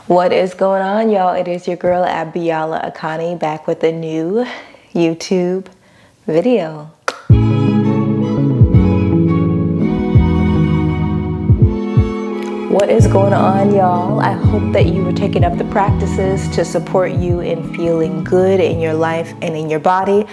What is going on, y'all? It is your girl at Biola iyaKIN back with a new YouTube video. What is going on, y'all? I hope that you were taking up the practices to support you in feeling good in your life and in your body.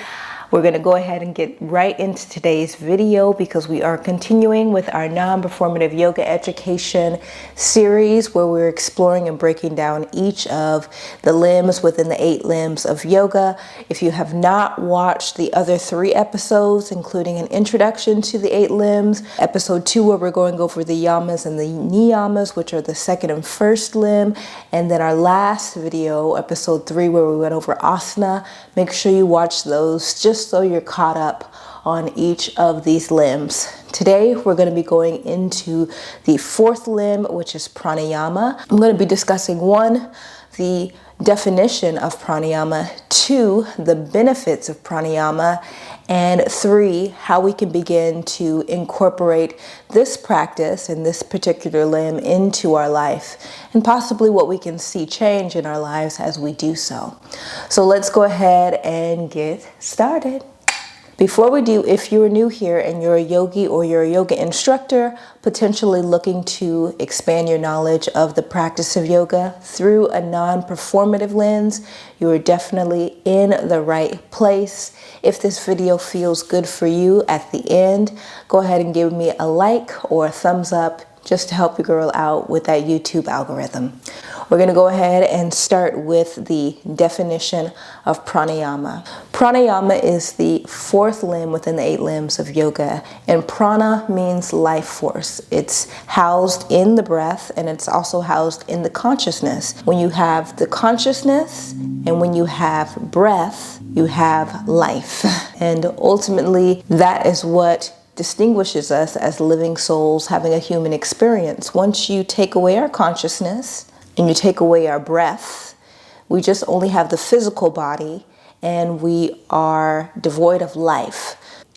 We're going to go ahead and get right into today's video because we are continuing with our non-performative yoga education series where we're exploring and breaking down each of the limbs within the 8 limbs of yoga. If you have not watched the other 3 episodes, including an introduction to the 8 limbs, episode 2 where we're going over the yamas and the niyamas, which are the second and first limb, and then our last video, episode 3, where we went over asana, make sure you watch those just so you're caught up on each of these limbs. Today, we're going to be going into the 4th limb, which is pranayama. I'm going to be discussing 1, the definition of pranayama, 2, the benefits of pranayama, and 3, how we can begin to incorporate this practice and this particular limb into our life, and possibly what we can see change in our lives as we do so. So let's go ahead and get started. Before we do, if you're new here and you're a yogi or you're a yoga instructor, potentially looking to expand your knowledge of the practice of yoga through a non-performative lens, you are definitely in the right place. If this video feels good for you at the end, go ahead and give me a like or a thumbs up just to help your girl out with that YouTube algorithm. We're going to go ahead and start with the definition of pranayama. Pranayama is the 4th limb within the 8 limbs of yoga, and prana means life force. It's housed in the breath, and it's also housed in the consciousness. When you have the consciousness and when you have breath, you have life. And ultimately, that is what distinguishes us as living souls having a human experience. Once you take away our consciousness and you take away our breath, we just only have the physical body and we are devoid of life.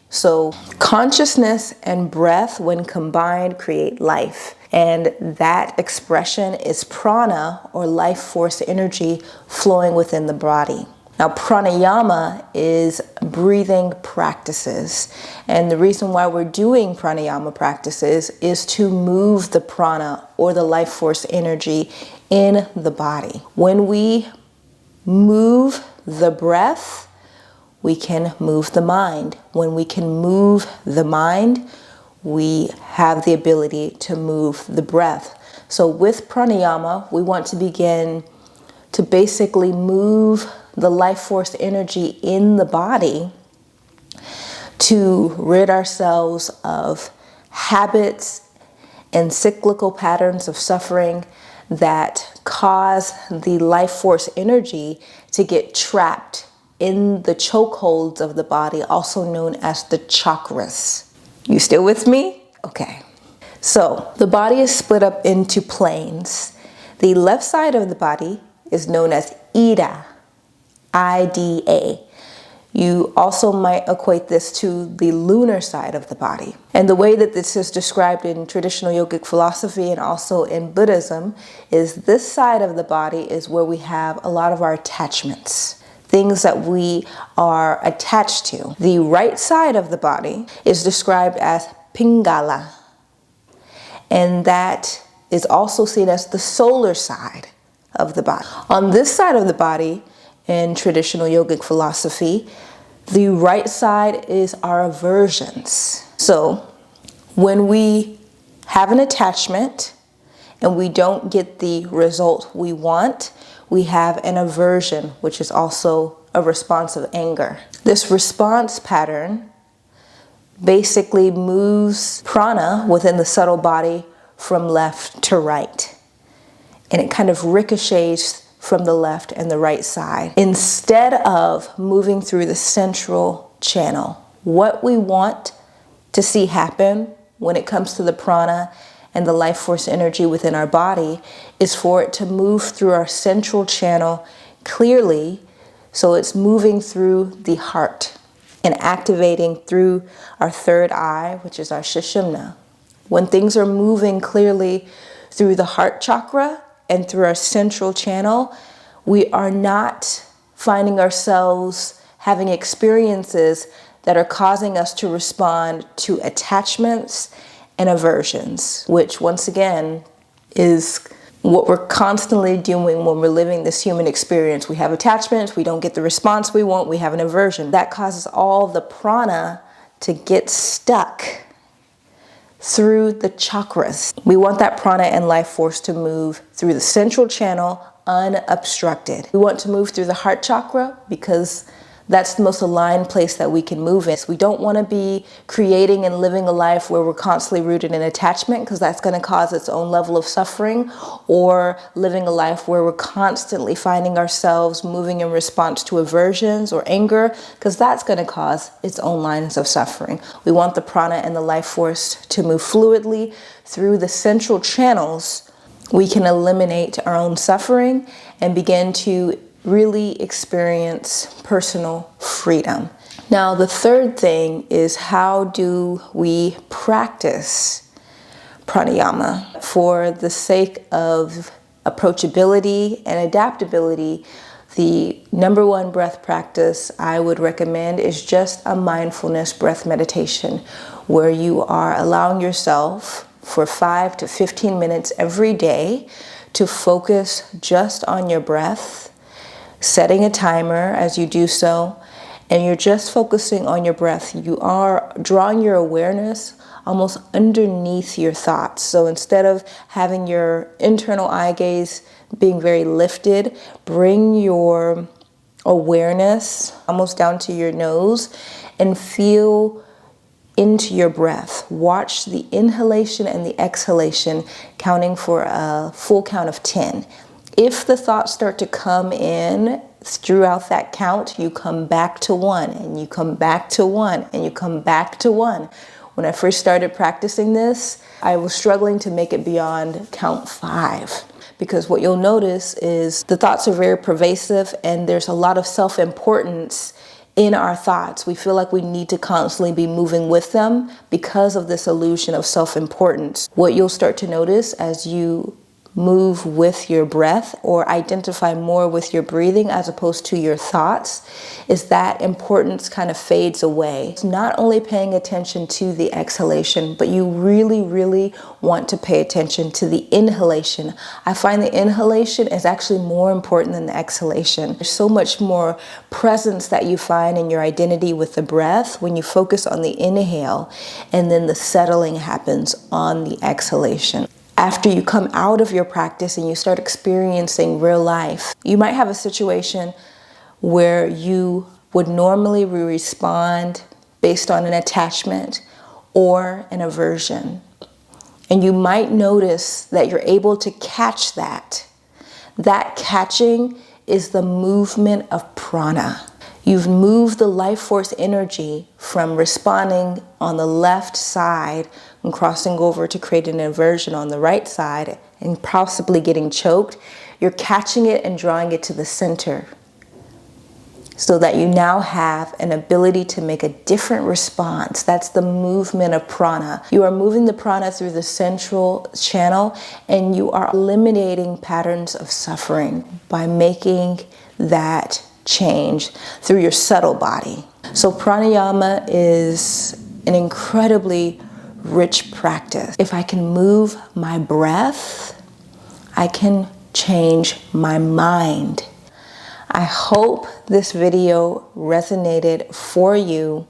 So consciousness and breath, when combined, create life. And that expression is prana, or life force energy flowing within the body. Now, pranayama is breathing practices. And the reason why we're doing pranayama practices is to move the prana, or the life force energy, in the body. When we move the breath, we can move the mind. When we can move the mind, we have the ability to move the breath. So with pranayama, we want to begin to basically move the life force energy in the body to rid ourselves of habits and cyclical patterns of suffering that cause the life force energy to get trapped in the chokeholds of the body, also known as the chakras. You still with me? Okay. So the body is split up into planes. The left side of the body is known as Ida. IDA. You also might equate this to the lunar side of the body. And the way that this is described in traditional yogic philosophy and also in Buddhism is this side of the body is where we have a lot of our attachments, things that we are attached to. The right side of the body is described as Pingala, and that is also seen as the solar side of the body. On this side of the body, in traditional yogic philosophy, the right side is our aversions. So when we have an attachment and we don't get the result we want, we have an aversion, which is also a response of anger. This response pattern basically moves prana within the subtle body from left to right. And it kind of ricochets from the left and the right side. Instead of moving through the central channel, what we want to see happen when it comes to the prana and the life force energy within our body is for it to move through our central channel clearly, so it's moving through the heart and activating through our 3rd eye, which is our Sushumna. When things are moving clearly through the heart chakra, and through our central channel, we are not finding ourselves having experiences that are causing us to respond to attachments and aversions, which once again is what we're constantly doing when we're living this human experience. We have attachments, we don't get the response we want, we have an aversion. That causes all the prana to get stuck through the chakras. We want that prana and life force to move through the central channel unobstructed. We want to move through the heart chakra because that's the most aligned place that we can move in. We don't want to be creating and living a life where we're constantly rooted in attachment, because that's going to cause its own level of suffering, or living a life where we're constantly finding ourselves moving in response to aversions or anger, because that's going to cause its own lines of suffering. We want the prana and the life force to move fluidly through the central channels. We can eliminate our own suffering and begin to really experience personal freedom. Now, the third thing is, how do we practice pranayama? For the sake of approachability and adaptability, the number one breath practice I would recommend is just a mindfulness breath meditation, where you are allowing yourself for 5 to 15 minutes every day to focus just on your breath, setting a timer as you do so, and you're just focusing on your breath. You are drawing your awareness almost underneath your thoughts. So instead of having your internal eye gaze being very lifted, bring your awareness almost down to your nose and feel into your breath. Watch the inhalation and the exhalation, counting for a full count of 10. If the thoughts start to come in throughout that count, you come back to 1, and you come back to 1, and you come back to 1. When I first started practicing this, I was struggling to make it beyond count 5, because what you'll notice is the thoughts are very pervasive, and there's a lot of self-importance in our thoughts. We feel like we need to constantly be moving with them because of this illusion of self-importance. What you'll start to notice as you move with your breath, or identify more with your breathing as opposed to your thoughts, is that importance kind of fades away. It's not only paying attention to the exhalation, but you really, really want to pay attention to the inhalation. I find the inhalation is actually more important than the exhalation. There's so much more presence that you find in your identity with the breath when you focus on the inhale, and then the settling happens on the exhalation. After you come out of your practice and you start experiencing real life, you might have a situation where you would normally respond based on an attachment or an aversion. And you might notice that you're able to catch that. That catching is the movement of prana. You've moved the life force energy from responding on the left side and crossing over to create an aversion on the right side and possibly getting choked. You're catching it and drawing it to the center, so that you now have an ability to make a different response. That's the movement of prana. You are moving the prana through the central channel, and you are eliminating patterns of suffering by making that change through your subtle body. So pranayama is an incredibly rich practice. If I can move my breath, I can change my mind. I hope this video resonated for you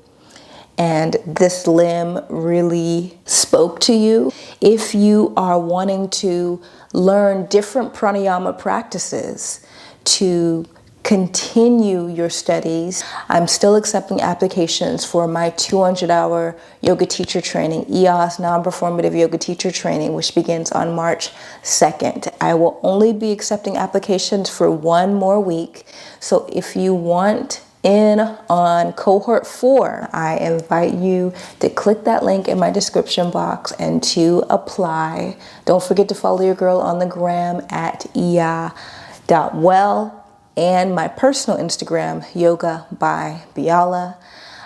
and this limb really spoke to you. If you are wanting to learn different pranayama practices to continue your studies, I'm still accepting applications for my 200-hour yoga teacher training, Non-performative Yoga Teacher Training, which begins on March 2nd. I will only be accepting applications for 1 more week. So if you want in on Cohort 4, I invite you to click that link in my description box and to apply. Don't forget to follow your girl on the gram at iya.well. and my personal Instagram, Yoga by Biola.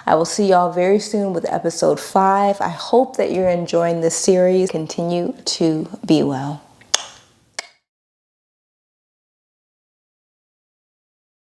I will see y'all very soon with episode 5. I hope that you're enjoying this series. Continue to be well.